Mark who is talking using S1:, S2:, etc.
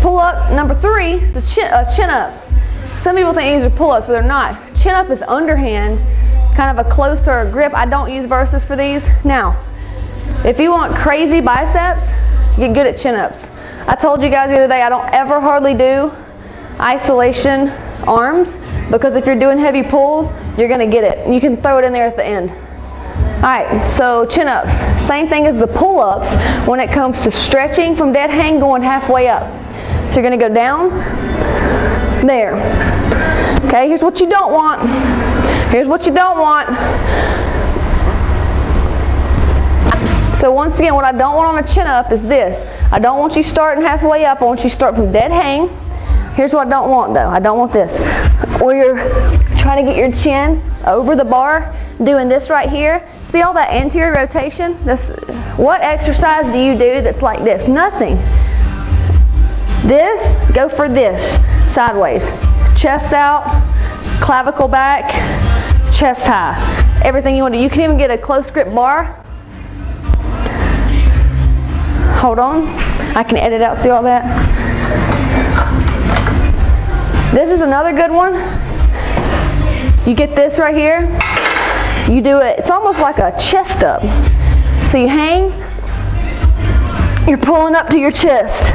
S1: Pull-up number 3 is the chin up. Some people think these are pull-ups, but they're not. Chin up is underhand, kind of a closer grip. I don't use verses for these. Now, if you want crazy biceps, get good at chin ups. I told you guys the other day I don't ever hardly do isolation arms, because if you're doing heavy pulls, you're going to get it. You can throw it in there at the end. Alright, so chin ups. Same thing as the pull-ups when it comes to stretching from dead hang going halfway up. So you're going to go down, there. Okay, here's what you don't want. Here's what you don't want. So once again, what I don't want on a chin up is this. I don't want you starting halfway up. I want you to start from dead hang. Here's what I don't want though. I don't want this. Where you're trying to get your chin over the bar, doing this right here. See all that anterior rotation? What exercise do you do that's like this? Nothing. This, go for this, sideways. Chest out, clavicle back, chest high. Everything you want to do. You can even get a close grip bar. Hold on. I can edit out through all that. This is another good one. You get this right here. You do it. It's almost like a chest up. So you hang. You're pulling up to your chest.